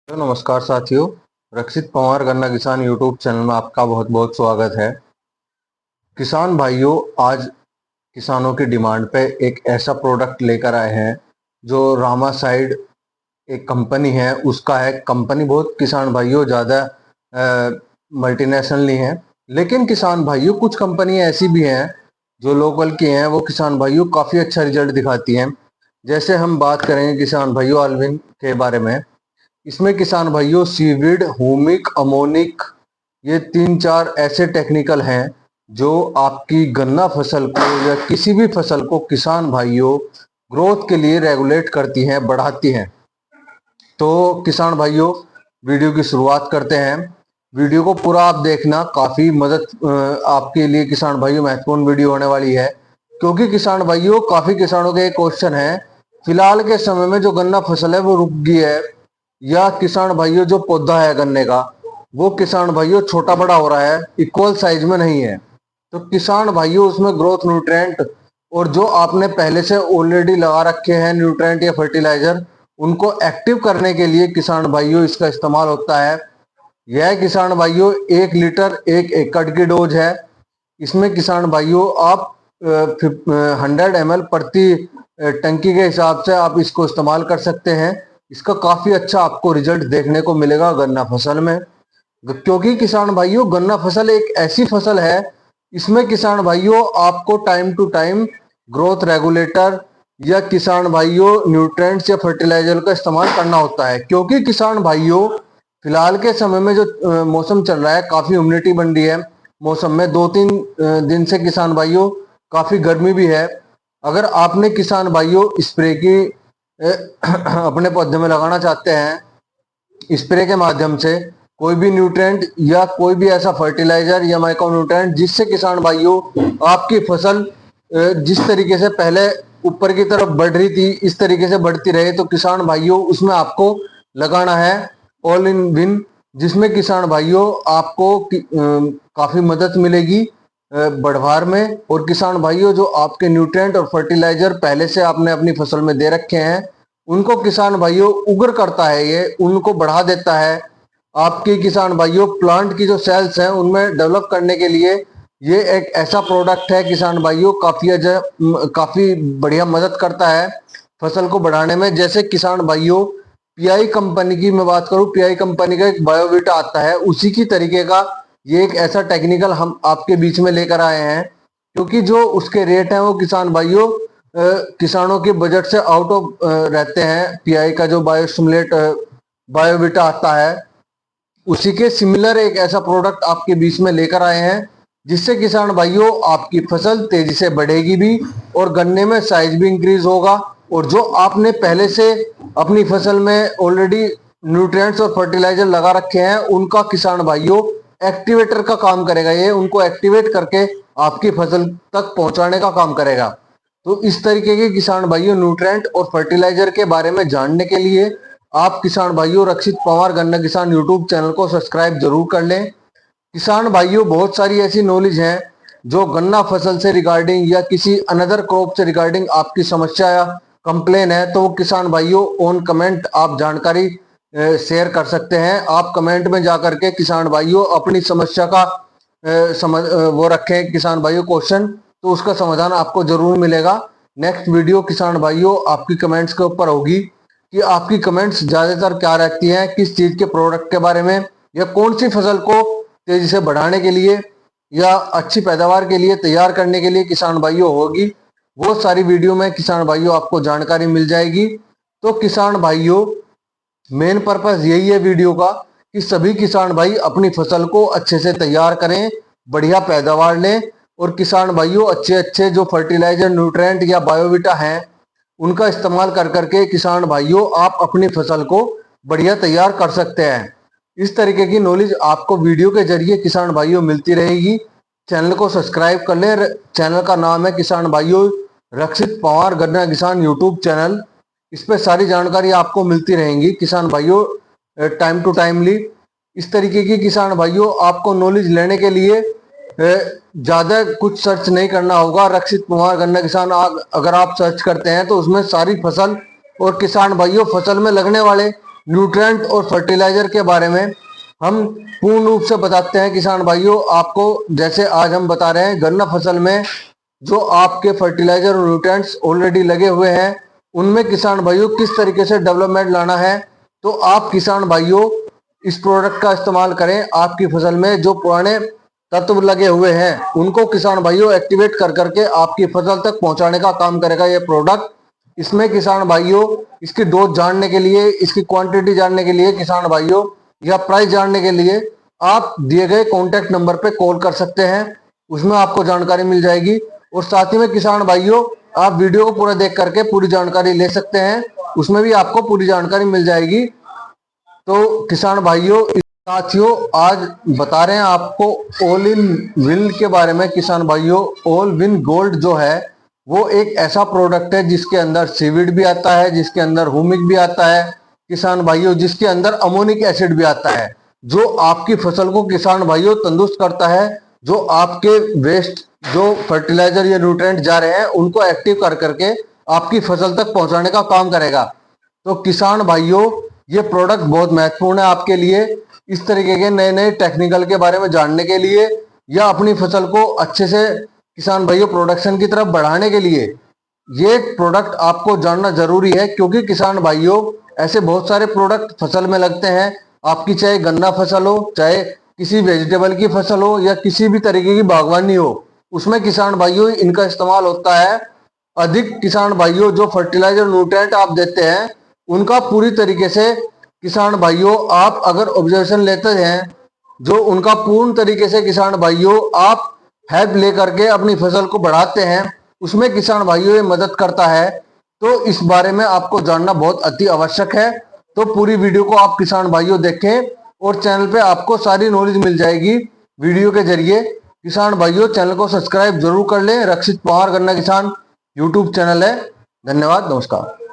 तो नमस्कार साथियों। रक्षित पवार गन्ना किसान यूट्यूब चैनल में आपका बहुत बहुत स्वागत है। किसान भाइयों, आज किसानों की डिमांड पे एक ऐसा प्रोडक्ट लेकर आए हैं जो रामासाइड एक कंपनी है, उसका है। कंपनी बहुत किसान भाइयों ज़्यादा मल्टीनेशनल नहीं है, लेकिन किसान भाइयों कुछ कंपनी ऐसी भी हैं जो लोकल की हैं, वो किसान भाइयों काफ़ी अच्छा रिजल्ट दिखाती हैं। जैसे हम बात करेंगे किसान भाइयों अल्विन के बारे में। इसमें किसान भाइयों सीविड, हुमिक, अमोनिक, ये तीन चार ऐसे टेक्निकल हैं जो आपकी गन्ना फसल को या किसी भी फसल को किसान भाइयों ग्रोथ के लिए रेगुलेट करती हैं, बढ़ाती हैं। तो किसान भाइयों, वीडियो की शुरुआत करते हैं। वीडियो को पूरा आप देखना, काफ़ी मदद आपके लिए किसान भाइयों महत्वपूर्ण वीडियो होने वाली है। क्योंकि किसान भाइयों, काफ़ी किसानों के एक क्वेश्चन है, फिलहाल के समय में जो गन्ना फसल है वो रुक गई है, या किसान भाइयों जो पौधा है गन्ने का वो किसान भाइयों छोटा बड़ा हो रहा है, इक्वल साइज में नहीं है। तो किसान भाइयों उसमें ग्रोथ न्यूट्रिएंट और जो आपने पहले से ऑलरेडी लगा रखे हैं न्यूट्रिएंट या फर्टिलाइजर, उनको एक्टिव करने के लिए किसान भाइयों इसका इस्तेमाल होता है। यह किसान भाइयों 1 लीटर 1 एकड़ की डोज है। इसमें किसान भाइयों आप 100 ml प्रति टंकी के हिसाब से आप इसको इस्तेमाल कर सकते हैं। इसका काफ़ी अच्छा आपको रिजल्ट देखने को मिलेगा गन्ना फसल में। क्योंकि किसान भाइयों गन्ना फसल एक ऐसी फसल है, इसमें किसान भाइयों आपको time to time growth regulator या किसान भाइयों न्यूट्रिएंट्स या फर्टिलाइजर का इस्तेमाल करना होता है। क्योंकि किसान भाइयों फिलहाल के समय में जो मौसम चल रहा है, काफ़ी ह्यूमिडिटी बन रही है मौसम में। 2-3 दिन से किसान भाइयों काफ़ी गर्मी भी है। अगर आपने किसान भाइयों स्प्रे की अपने पौधे में लगाना चाहते हैं, स्प्रे के माध्यम से कोई भी न्यूट्रिएंट या कोई भी ऐसा फर्टिलाइजर या माइक्रो न्यूट्रिएंट जिससे किसान भाइयों आपकी फसल जिस तरीके से पहले ऊपर की तरफ बढ़ रही थी इस तरीके से बढ़ती रहे, तो किसान भाइयों उसमें आपको लगाना है ऑल इन विन, जिसमें किसान भाइयों आपको काफी मदद मिलेगी बढ़वार में। और किसान भाइयों जो आपके न्यूट्रिएंट और फर्टिलाइजर पहले से आपने अपनी फसल में दे रखे हैं, उनको किसान भाइयों उग्र करता है, ये उनको बढ़ा देता है। आपकी किसान भाइयों प्लांट की जो सेल्स हैं उनमें डेवलप करने के लिए ये एक ऐसा प्रोडक्ट है किसान भाइयों, काफी बढ़िया मदद करता है फसल को बढ़ाने में। जैसे किसान भाइयों पीआई कंपनी की मैं बात करूं, पीआई कंपनी का एक बायोवीटा आता है, उसी की तरीके का ये एक ऐसा टेक्निकल हम आपके बीच में लेकर आए हैं। क्योंकि जो उसके रेट हैं वो किसान भाइयों किसानों के बजट से आउट ऑफ रहते हैं। पीआई का जो बायोस्टिमुलेट बायोवीटा आता है, उसी के सिमिलर एक ऐसा प्रोडक्ट आपके बीच में लेकर आए हैं, जिससे किसान भाइयों आपकी फसल तेजी से बढ़ेगी भी और गन्ने में साइज भी इंक्रीज होगा। और जो आपने पहले से अपनी फसल में ऑलरेडी न्यूट्रिएंट्स और फर्टिलाइजर लगा रखे हैं, उनका किसान भाइयों एक्टिवेटर का काम करेगा, ये उनको एक्टिवेट करके आपकी फसल तक पहुंचाने का काम करेगा। तो इस तरीके के किसान भाइयों न्यूट्रिएंट और फर्टिलाइजर के बारे में जानने के लिए आप किसान भाइयों रक्षित पवार गन्ना किसान यूट्यूब चैनल को सब्सक्राइब जरूर कर लें। किसान भाइयों बहुत सारी ऐसी नॉलेज है जो गन्ना फसल से रिगार्डिंग या किसी अनदर क्रॉप से रिगार्डिंग आपकी समस्या या कंप्लेन है, तो वो किसान भाइयों ऑन कमेंट आप जानकारी शेयर कर सकते हैं। आप कमेंट में जा करके किसान भाइयों अपनी समस्या का वो रखें किसान भाइयों क्वेश्चन, तो उसका समाधान आपको जरूर मिलेगा। नेक्स्ट वीडियो किसान भाइयों आपकी कमेंट्स के ऊपर होगी कि आपकी कमेंट्स ज्यादातर क्या रहती हैं, किस चीज के प्रोडक्ट के बारे में, या कौन सी फसल को तेजी से बढ़ाने के लिए या अच्छी पैदावार के लिए तैयार करने के लिए किसान भाइयों होगी। वो सारी वीडियो में किसान भाइयों आपको जानकारी मिल जाएगी। तो किसान भाइयों मेन पर्पस यही है वीडियो का कि सभी किसान भाई अपनी फसल को अच्छे से तैयार करें, बढ़िया पैदावार लें। और किसान भाइयों अच्छे अच्छे जो फर्टिलाइजर न्यूट्रिएंट या बायोविटा हैं उनका इस्तेमाल कर करके किसान भाइयों आप अपनी फसल को बढ़िया तैयार कर सकते हैं। इस तरीके की नॉलेज आपको वीडियो के जरिए किसान भाइयों मिलती रहेगी। चैनल को सब्सक्राइब कर लें। चैनल का नाम है किसान भाइयों रक्षित पवार गन्ना किसान यूट्यूब चैनल। इस पर सारी जानकारी आपको मिलती रहेंगी किसान भाइयों टाइम टू टाइमली। इस तरीके की किसान भाइयों आपको नॉलेज लेने के लिए ज्यादा कुछ सर्च नहीं करना होगा। रक्षित पवार गन्ना किसान अगर आप सर्च करते हैं तो उसमें सारी फसल और किसान भाइयों फसल में लगने वाले न्यूट्रिएंट और फर्टिलाइजर के बारे में हम पूर्ण रूप से बताते हैं किसान भाइयों आपको। जैसे आज हम बता रहे हैं गन्ना फसल में जो आपके फर्टिलाइजर और न्यूट्रिएंट्स ऑलरेडी लगे हुए हैं उनमें किसान भाइयों किस तरीके से डेवलपमेंट लाना है। तो आप किसान भाइयों इस प्रोडक्ट का इस्तेमाल करें। आपकी फसल में जो पुराने तत्व लगे हुए हैं उनको किसान भाइयों एक्टिवेट कर करके आपकी फसल तक पहुंचाने का काम करेगा ये प्रोडक्ट। इसमें किसान भाइयों इसकी डोज जानने के लिए, इसकी क्वांटिटी जानने के लिए किसान भाइयों या प्राइस जानने के लिए आप दिए गए कॉन्टेक्ट नंबर पे कॉल कर सकते हैं, उसमें आपको जानकारी मिल जाएगी। और साथ ही में किसान भाइयों आप वीडियो को पूरा देख करके पूरी जानकारी ले सकते हैं, उसमें भी आपको पूरी जानकारी मिल जाएगी। तो किसान भाइयों साथियों आज बता रहे हैं आपको ऑल इन विन के बारे में। किसान भाइयों ऑल विन गोल्ड जो है वो एक ऐसा प्रोडक्ट है जिसके अंदर सीवीड भी आता है, जिसके अंदर हुमिक भी आता है किसान भाइयों, जिसके अंदर अमोनिक एसिड भी आता है, जो आपकी फसल को किसान भाइयों तंदुरुस्त करता है। जो आपके वेस्ट जो फर्टिलाइजर या न्यूट्रिएंट जा रहे हैं उनको एक्टिव कर करके आपकी फसल तक पहुंचाने का काम करेगा। तो किसान भाइयों ये प्रोडक्ट बहुत महत्वपूर्ण है आपके लिए। इस तरीके के नए नए टेक्निकल के बारे में जानने के लिए या अपनी फसल को अच्छे से किसान भाइयों प्रोडक्शन की तरफ बढ़ाने के लिए ये प्रोडक्ट आपको जानना जरूरी है। क्योंकि किसान भाइयों ऐसे बहुत सारे प्रोडक्ट फसल में लगते हैं, आपकी चाहे गन्ना फसल हो, चाहे किसी वेजिटेबल की फसल हो या किसी भी तरीके की बागवानी हो, उसमें किसान भाइयों इनका इस्तेमाल होता है। अधिक किसान भाइयों जो फर्टिलाइजर न्यूट्रिएंट आप देते हैं उनका पूरी तरीके से किसान भाइयों आप अगर ऑब्जर्वेशन लेते हैं, जो उनका पूर्ण तरीके से किसान भाइयों आप हेल्प लेकर के अपनी फसल को बढ़ाते हैं, उसमें किसान भाइयों ये मदद करता है। तो इस बारे में आपको जानना बहुत अति आवश्यक है। तो पूरी वीडियो को आप किसान भाइयों देखें और चैनल पे आपको सारी नॉलेज मिल जाएगी वीडियो के जरिए। किसान भाइयों चैनल को सब्सक्राइब जरूर कर लें। रक्षित पवार गन्ना किसान यूट्यूब चैनल है। धन्यवाद, नमस्कार।